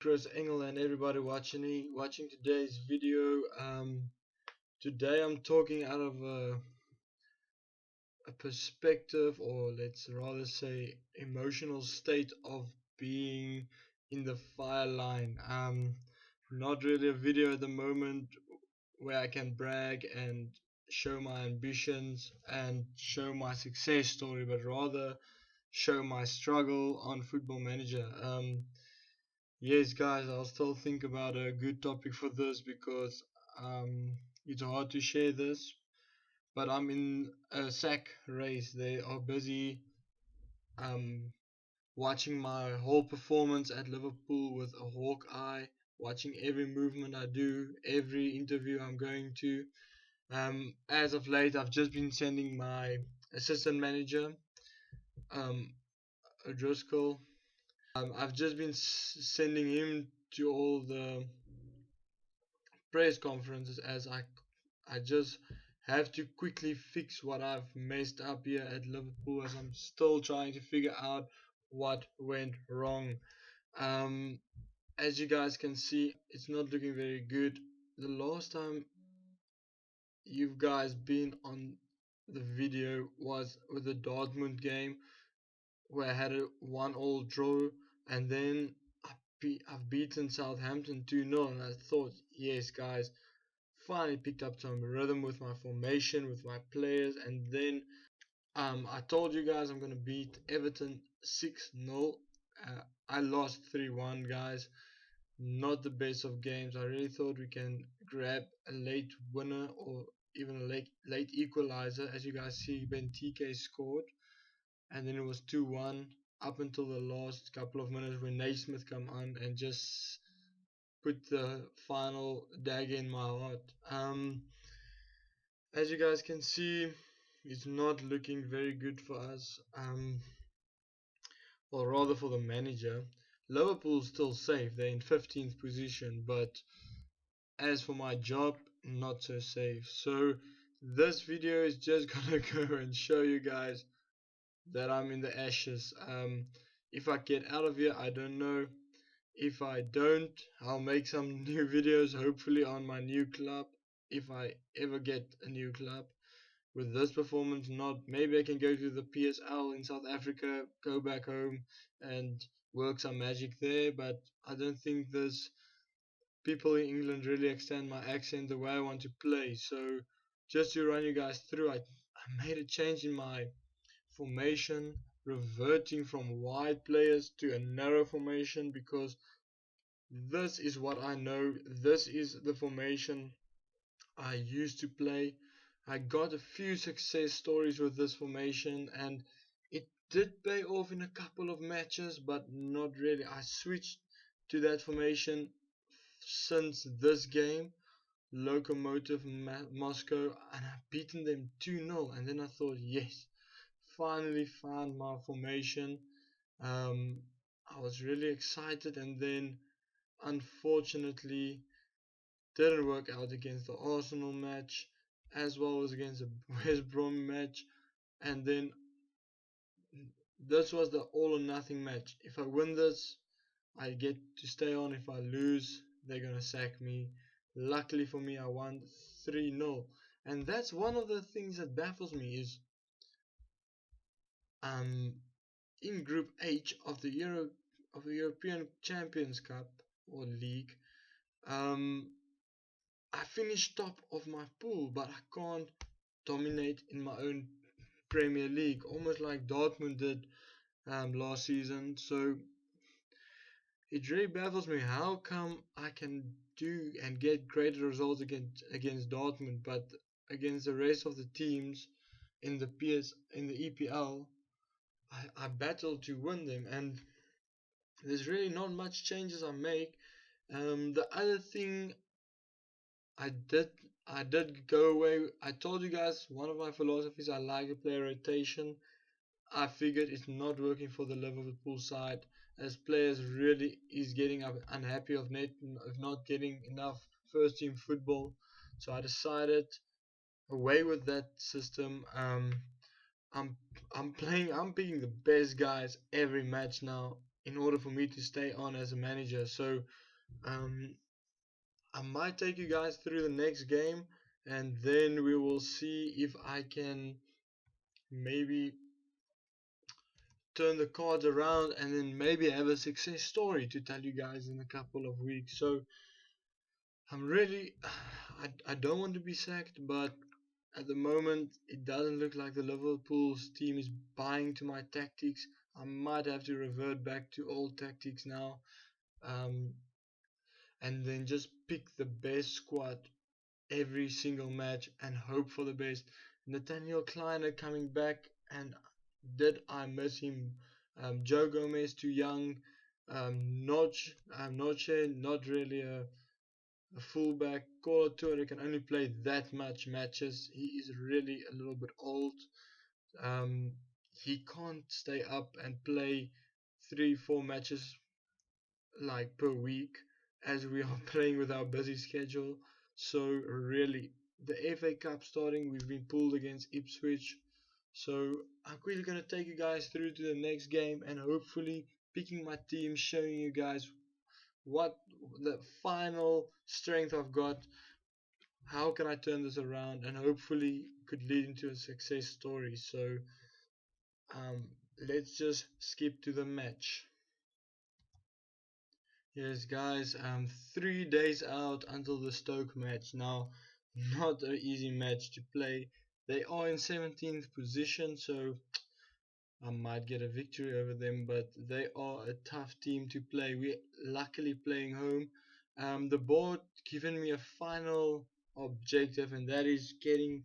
Chris Engel and everybody watching today's video. Today I'm talking out of a perspective, or let's rather say emotional state of being in the fire line. Not really a video at the moment where I can brag and show my ambitions and show my success story, but rather show my struggle on Football Manager. Yes, guys, I'll still think about a good topic for this because it's hard to share this. But I'm in a sack race. They are busy um, watching my whole performance at Liverpool with a hawk eye, watching every movement I do, every interview I'm going to. As of late, I've just been sending my assistant manager, um, Driscoll. I've just been sending him to all the press conferences as I just have to quickly fix what I've messed up here at Liverpool as I'm still trying to figure out what went wrong. Um, as you guys can see, it's not looking very good. The last time you guys been on the video was with the Dortmund game where I had a 1-all draw, and then I've beaten Southampton 2-0, and I thought, yes, guys, finally picked up some rhythm with my formation, with my players, and then I told you guys I'm gonna beat Everton 6-0. I lost 3-1, guys. Not the best of games. I really thought we can grab a late winner or even a late equalizer. As you guys see, Benteke scored, and then it was 2-1 up until the last couple of minutes when Naismith come on and just put the final dagger in my heart. As you guys can see, it's not looking very good for us, or rather for the manager. Liverpool's still safe, they're in 15th position, but as for my job, not so safe. So this video is just gonna go and show you guys that I'm in the ashes. If I get out of here, I don't know. If I don't, I'll make some new videos, hopefully on my new club, if I ever get a new club. With this performance, not maybe I can go to the PSL in South Africa, go back home and work some magic there, but I don't think there's people in England really extend my accent the way I want to play. So just to run you guys through, I made a change in my formation, reverting from wide players to a narrow formation because this is what I know. This is the formation I used to play. I got a few success stories with this formation and it did pay off in a couple of matches, but not really. I switched to that formation since this game, Lokomotiv Moscow, and I've beaten them 2-0. And then I thought, yes, finally found my formation. I was really excited, and then unfortunately didn't work out against the Arsenal match as well as against the West Brom match, and then this was the all or nothing match. If I win this, I get to stay on. If I lose, they're gonna sack me. Luckily for me, I won 3-0, and that's one of the things that baffles me is um in Group H of the European Champions Cup or League. um I finished top of my pool, but I can't dominate in my own Premier League, almost like Dortmund did last season. So it really baffles me how come I can do and get greater results against Dortmund, but against the rest of the teams in the EPL, I battle to win them, and there's really not much changes I make. The other thing I did I did go away. I told you guys one of my philosophies I like to play rotation. I figured it's not working for the Liverpool side as players really is getting unhappy of not getting enough first team football. So I decided away with that system. I'm I'm picking the best guys every match now in order for me to stay on as a manager. So um, I might take you guys through the next game, and then we will see if I can maybe turn the cards around and then maybe have a success story to tell you guys in a couple of weeks. So I'm really, I don't want to be sacked, but at the moment it doesn't look like the Liverpool's team is buying to my tactics. I might have to revert back to old tactics now, um, and then just pick the best squad every single match and hope for the best. Nathaniel Kleiner coming back, and did I miss him? Joe Gomez too young. Noche, not really a fullback. Colo Toure can only play that much matches. He is really a little bit old. Um, he can't stay up and play 3, 4 matches like per week as we are playing with our busy schedule. So really, the FA Cup starting, we've been pulled against Ipswich. So I'm quickly gonna take you guys through to the next game and hopefully picking my team, showing you guys what the final strength I've got, how can I turn this around, and hopefully could lead into a success story. So um, let's just skip to the match. Yes, guys, 3 days out until the Stoke match. Now, not an easy match to play. They are in 17th position, so I might get a victory over them, but they are a tough team to play. We're luckily playing home. The board given me a final objective, and that is getting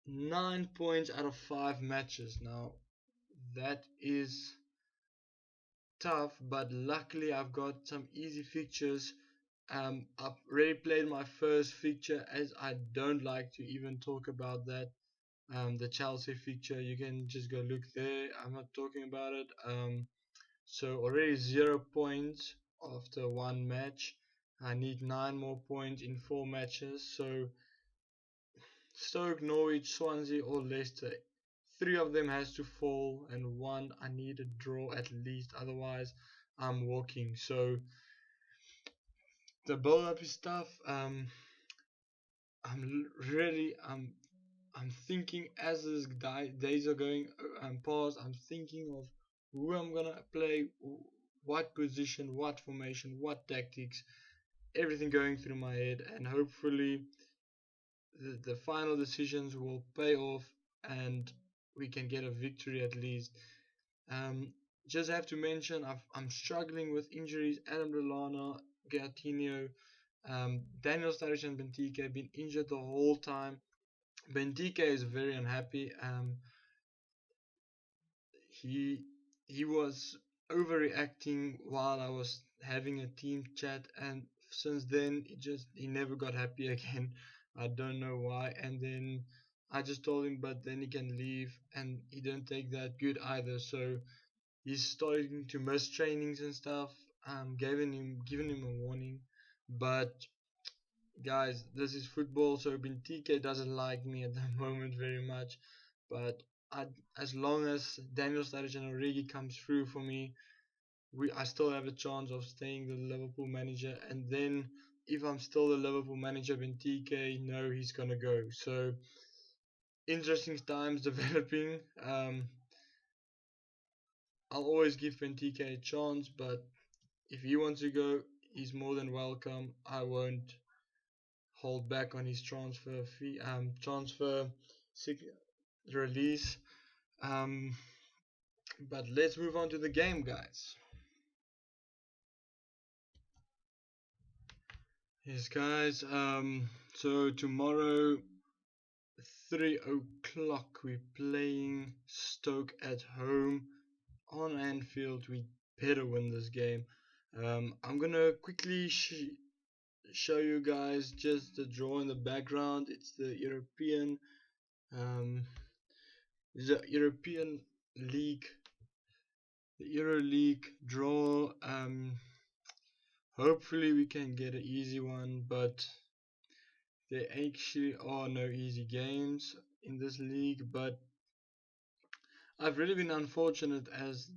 9 points out of 5 matches. Now, that is tough, but luckily I've got some easy fixtures. I've already played my first fixture, as I don't like to even talk about that. The Chelsea fixture, you can just go look there. I'm not talking about it. So already 0 points after 1 match. I need 9 more points in 4 matches. So Stoke, Norwich, Swansea, or Leicester. 3 of them has to fall, and one I need a draw at least. Otherwise, I'm walking. So the build up is tough. I'm thinking as this days are going past. I'm thinking of who I'm gonna play, what position, what formation, what tactics. Everything going through my head, and hopefully the final decisions will pay off, and we can get a victory at least. Um, just have to mention I'm struggling with injuries. Adam Lallana, Gatinho, Daniel Sturridge and Benteke have been injured the whole time. Benteke is very unhappy. He he was overreacting while I was having a team chat, and since then he never got happy again. I don't know why. And then I just told him, but then he can leave, and he didn't take that good either. So he's starting to miss trainings and stuff. Giving him a warning, but guys, this is football, so Benteke doesn't like me at the moment very much. But I, as long as Daniel Sturridge and Origi comes through for me, I still have a chance of staying the Liverpool manager. And then if I'm still the Liverpool manager, Benteke, no, he's gonna go. So interesting times developing. I'll always give Benteke a chance, but if he wants to go, he's more than welcome. I won't hold back on his transfer fee, transfer release. Um, but let's move on to the game, guys. Yes, guys. So tomorrow, 3 o'clock, we're playing Stoke at home on Anfield. We better win this game. I'm gonna quickly show you guys just the draw in the background. It's um, the European League, the Euro League draw. Hopefully we can get an easy one, but there actually are no easy games in this league. But I've really been unfortunate as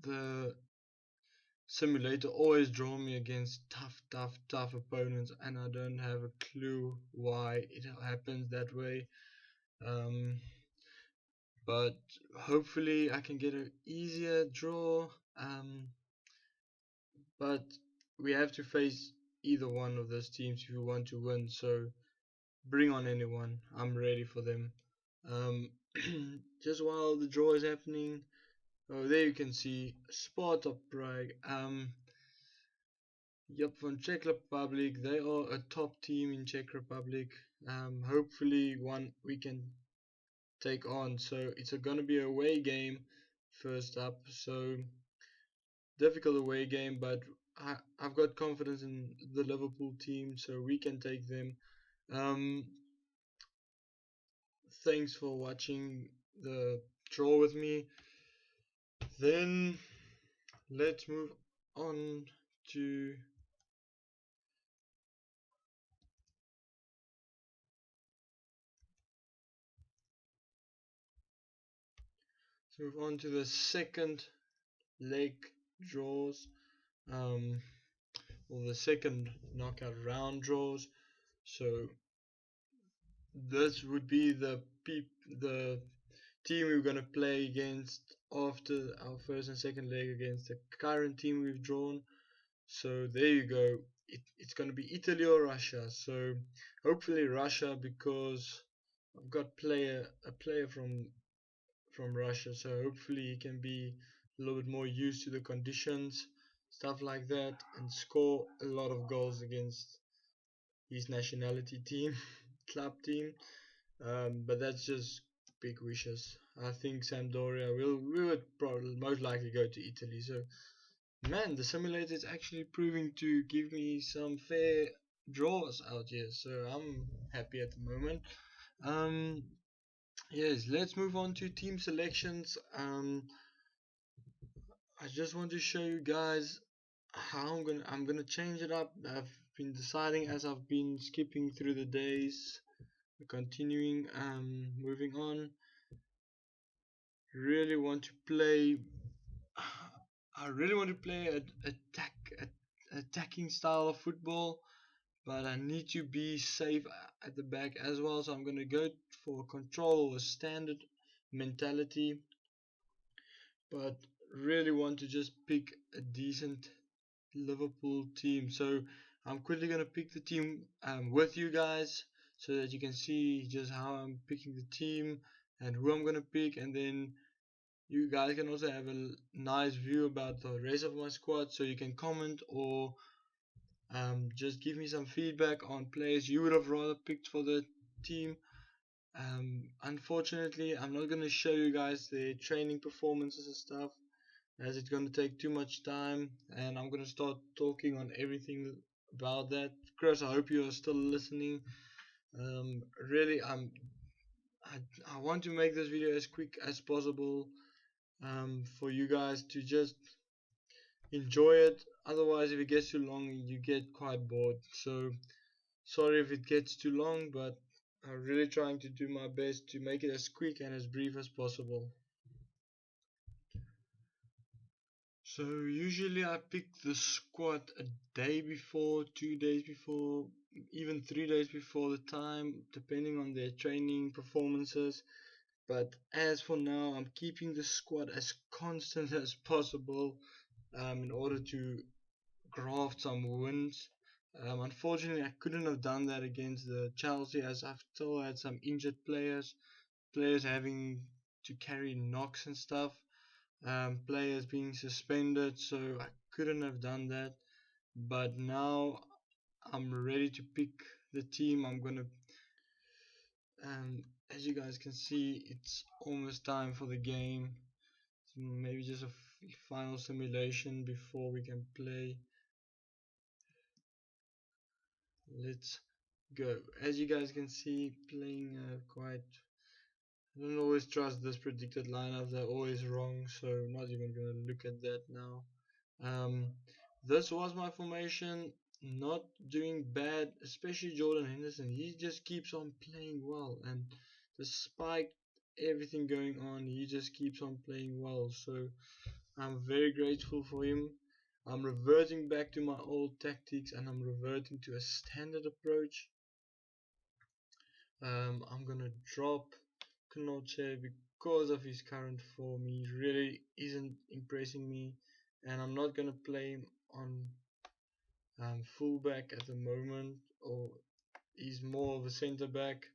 simulator always draw me against tough opponents, and I don't have a clue why it happens that way. Um, but hopefully I can get an easier draw. But we have to face either one of those teams if we want to win. So bring on anyone. I'm ready for them. Um, just while the draw is happening, oh, there you can see Sparta Prague. Yep, from Czech Republic. They are a top team in Czech Republic. Hopefully, one we can take on. So it's gonna be a away game first up. So difficult away game, but I've got confidence in the Liverpool team, so we can take them. Um, Thanks for watching the draw with me. Then let's move on to the second leg draws, um, or the second knockout round draws. So this would be the team we're gonna play against after our first and second leg against the current team we've drawn. So there you go. It's gonna be Italy or Russia. So hopefully Russia, because I've got a player from Russia. So hopefully he can be a little bit more used to the conditions, stuff like that, and score a lot of goals against his nationality team, club team. But that's just big wishes. I think Sampdoria we would probably most likely go to Italy. So man, the simulator is actually proving to give me some fair draws out here. So I'm happy at the moment. Um, yes, let's move on to team selections. I just want to show you guys how I'm gonna change it up. I've been deciding as I've been skipping through the days, continuing, moving on. Really want to play. I really want to play attacking style of football, but I need to be safe at the back as well. So I'm gonna go for control or standard mentality, but really want to just pick a decent Liverpool team. So I'm quickly gonna pick the team with you guys so that you can see just how I'm picking the team and who I'm gonna pick, and then you guys can also have a nice view about the rest of my squad, so you can comment or just give me some feedback on players you would have rather picked for the team. Unfortunately, I'm not going to show you guys their training performances and stuff, as it's going to take too much time, and I'm going to start talking on everything about that. Chris, I hope you are still listening. Really, I want to make this video as quick as possible, for you guys to just enjoy it. Otherwise, if it gets too long, you get quite bored. So sorry if it gets too long, but I'm really trying to do my best to make it as quick and as brief as possible. So usually I pick the squad a day before, 2 days before, even 3 days before the time, depending on their training performances. But as for now, I'm keeping the squad as constant as possible, in order to graft some wins. Unfortunately, I couldn't have done that against the Chelsea, as I've still had some injured players having to carry knocks and stuff, players being suspended, so I couldn't have done that. But now I'm ready to pick the team I'm gonna. Um, as you guys can see, it's almost time for the game. So maybe just a final simulation before we can play. Let's go. As you guys can see, playing quite. I don't always trust this predicted lineup. They're always wrong, so I'm not even gonna look at that now. Um, this was my formation. Not doing bad, especially Jordan Henderson. He just keeps on playing well, and despite everything going on, he just keeps on playing well. So I'm very grateful for him. I'm reverting back to my old tactics and I'm reverting to a standard approach. I'm gonna drop Knoche because of his current form. He really isn't impressing me, and I'm not gonna play him on fullback at the moment, or he's more of a centre back.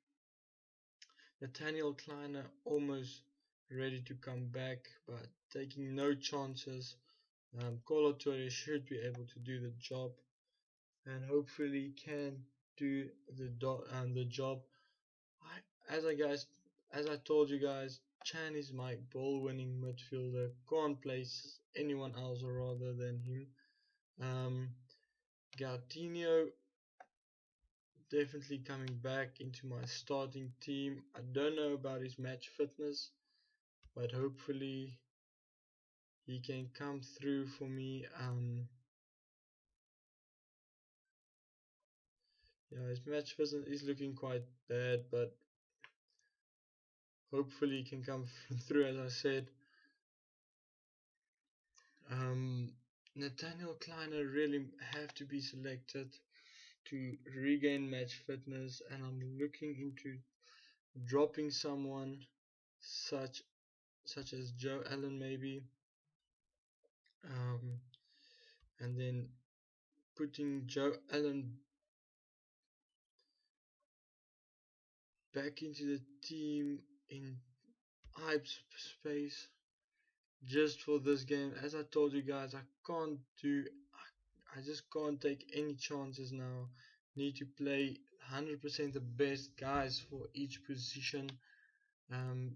Nathaniel Kleiner almost ready to come back, but taking no chances. Colo Torre should be able to do the job, and hopefully can do the job. As I guys, as I told you guys, Chan is my ball-winning midfielder. Can't place anyone else rather than him. Um, Gautino definitely coming back into my starting team. I don't know about his match fitness, but hopefully he can come through for me. Yeah, his match fitness is looking quite bad, but hopefully he can come through. As I said, Nathaniel Kleiner really have to be selected to regain match fitness, and I'm looking into dropping someone such as Joe Allen maybe, um, and then putting Joe Allen back into the team in hype space just for this game. As I told you guys, I just can't take any chances now. Need to play 100% the best guys for each position. Um,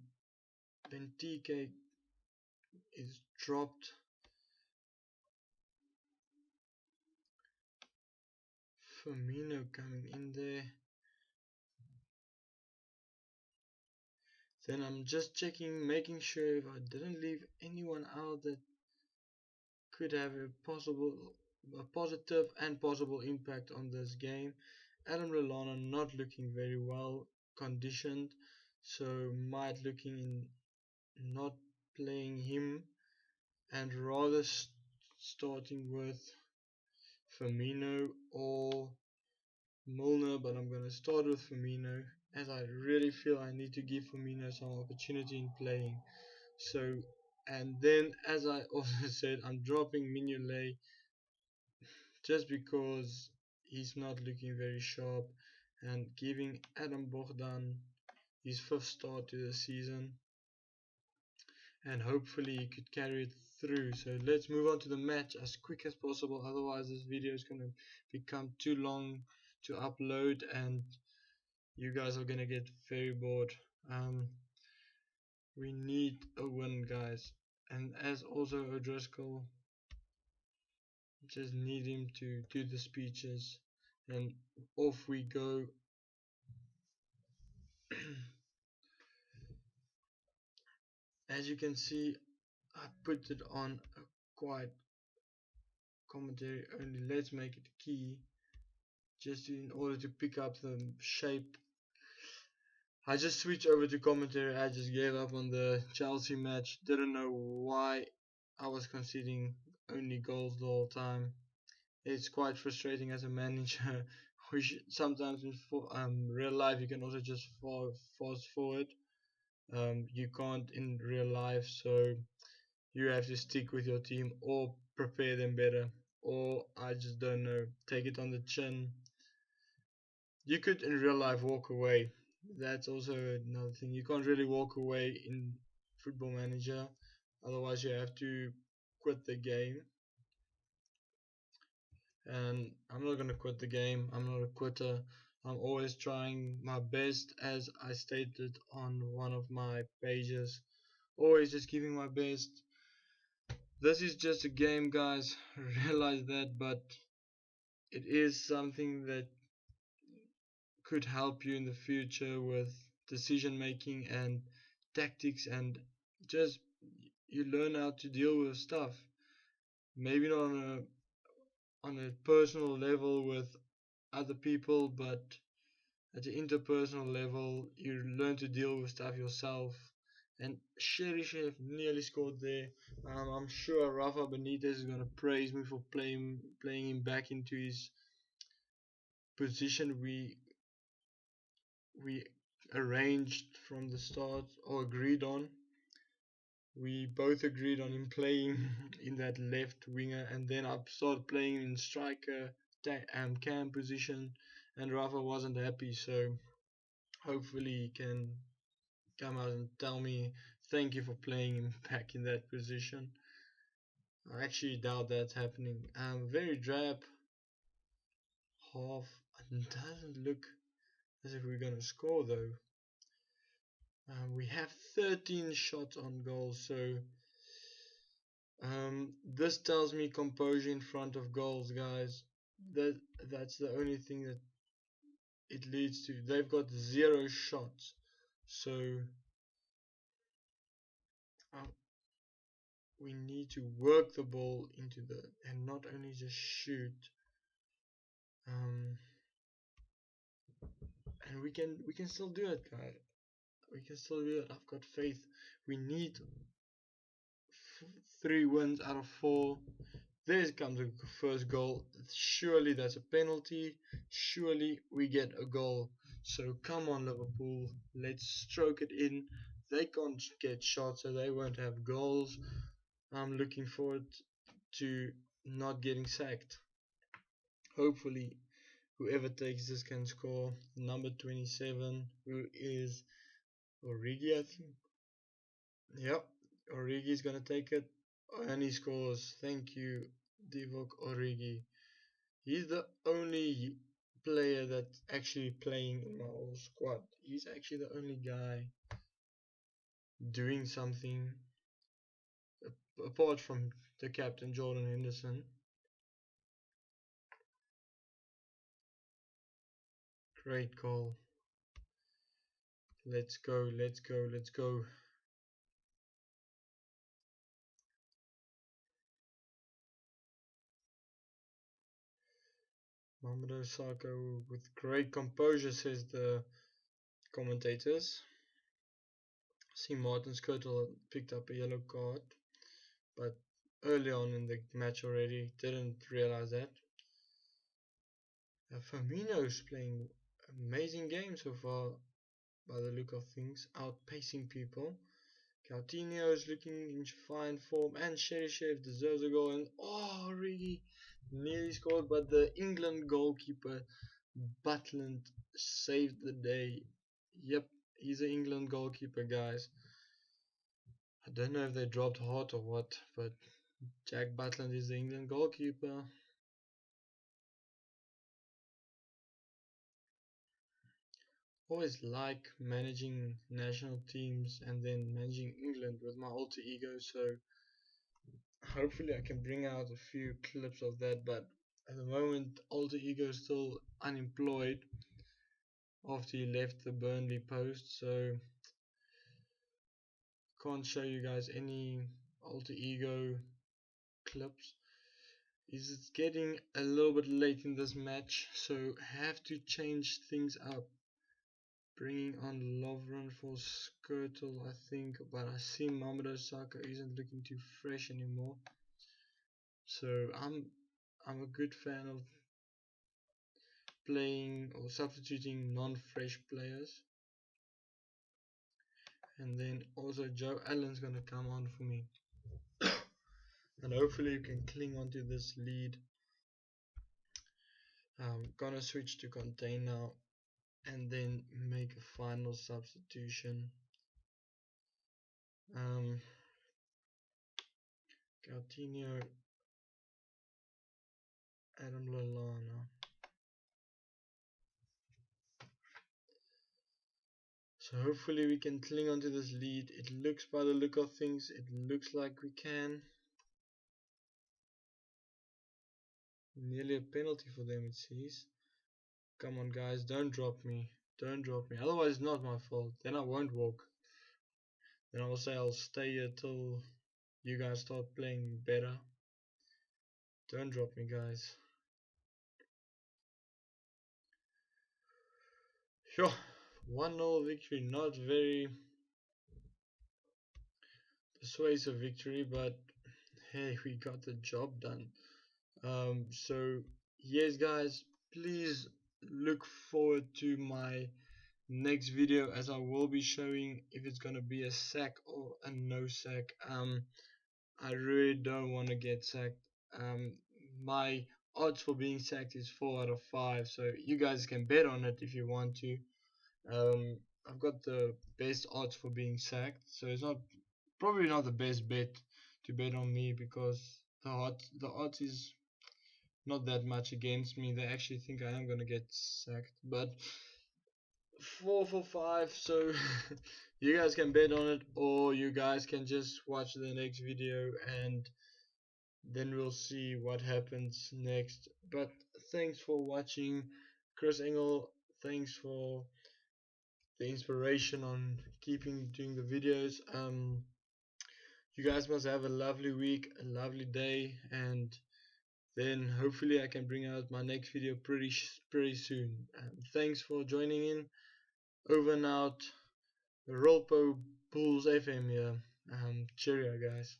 Benteke is dropped. Firmino coming in there. Then I'm just checking, making sure if I didn't leave anyone out that could have a positive and possible impact on this game. Adam Lallana not looking very well conditioned, so might looking in not playing him and rather starting with Firmino or Milner, but I'm going to start with Firmino as I really feel I need to give Firmino some opportunity in playing. So, and then as I also said, I'm dropping Mignolet just because he's not looking very sharp and giving Adam Bogdan his fifth start to the season, and hopefully he could carry it through. So let's move on to the match as quick as possible, otherwise this video is going to become too long to upload and you guys are going to get very bored. We need a win, guys, and as also O'Driscoll, just need him to do the speeches and off we go. As you can see, I put it on a quiet commentary only. Let's make it key just in order to pick up the shape. I just switched over to commentary. I just gave up on the Chelsea match. Didn't know why I was conceding only goals the whole time. It's quite frustrating as a manager. Sometimes in real life you can also just fast forward. You can't in real life, so you have to stick with your team or prepare them better, or I just don't know, take it on the chin. You could in real life walk away. That's also another thing. You can't really walk away in Football Manager, otherwise you have to quit the game. And I'm not gonna quit the game. I'm not a quitter. I'm always trying my best, as I stated on one of my pages. Always just giving my best. This is just a game, guys. Realize that, but it is something that could help you in the future with decision making and tactics, and just you learn how to deal with stuff. Maybe not on a personal level with other people, but at the interpersonal level, you learn to deal with stuff yourself, and Cheryshev nearly scored there. I'm sure Rafa Benitez is gonna praise me for playing him back into his position we arranged from the start or agreed on. We both agreed on him playing in that left winger, and then I started playing in striker cam position, and Rafa wasn't happy. So hopefully he can come out and tell me thank you for playing him back in that position. I actually doubt that's happening. Very drab half. It doesn't look as if we're gonna score though. We have 13 shots on goal, so this tells me composure in front of goals, guys. That that's the only thing that it leads to. They've got 0 shots, so uh, we need to work the ball into the and not only just shoot. Um, and we can still do it, guys. We can still do it. I've got faith. We need 3 wins out of 4. There comes a first goal. Surely that's a penalty. Surely we get a goal. So come on, Liverpool. Let's stroke it in. They can't get shots, so they won't have goals. I'm looking forward to not getting sacked. Hopefully, whoever takes this can score. Number 27, who is Origi, I think. Yep, Origi's gonna take it. And he scores. Thank you, Divock Origi. He's the only player that's actually playing in my whole squad. He's actually the only guy doing something apart from the captain Jordan Henderson. Great goal. Let's go, let's go, let's go. Mamadou Sakho with great composure, says the commentators. See, Martin Skirtle picked up a yellow card, but early on in the match already, didn't realize that. Firmino's playing amazing game so far by the look of things, outpacing people. Coutinho is looking in fine form, and Cheryshev deserves a goal. And oh, really nearly scored, but the England goalkeeper Butland saved the day. Yep, he's an England goalkeeper, guys. I don't know if they dropped hot or what, but Jack Butland is the England goalkeeper. Always like managing national teams and then managing England with my alter ego, so hopefully I can bring out a few clips of that. But at the moment, alter ego is still unemployed after he left the Burnley post, so can't show you guys any alter ego clips. It's getting a little bit late in this match, so have to change things up. Bringing on Lovren for Skirtle, I think, but I see Mamadou Sakho isn't looking too fresh anymore. So I'm a good fan of playing or substituting non-fresh players. And then also Joe Allen's gonna come on for me. And hopefully you can cling onto this lead. I'm gonna switch to contain now and then make a final substitution. Coutinho, Adam Lallana. So hopefully we can cling onto this lead. It looks, by the look of things, it looks like we can. Nearly a penalty for them, it seems. Come on, guys, don't drop me. Don't drop me. Otherwise, it's not my fault. Then I won't walk. Then I will say I'll stay here till you guys start playing better. Don't drop me, guys. Sure. 1-0 victory. Not very persuasive victory, but hey, we got the job done. So yes, guys, please look forward to my next video, as I will be showing if it's gonna be a sack or a no sack. I really don't want to get sacked. Um, my odds for being sacked is 4 out of 5, so you guys can bet on it if you want to. I've got the best odds for being sacked, so it's not probably not the best bet to bet on me, because the odds is not that much against me. They actually think I am gonna get sacked, but 4 for 5. So you guys can bet on it, or you guys can just watch the next video and then we'll see what happens next. But thanks for watching, Chris Engel. Thanks for the inspiration on keeping doing the videos. You guys must have a lovely week, a lovely day, and then hopefully I can bring out my next video pretty soon. Thanks for joining in. Over and out. Rolpo Bulls FM here. Cheerio, guys.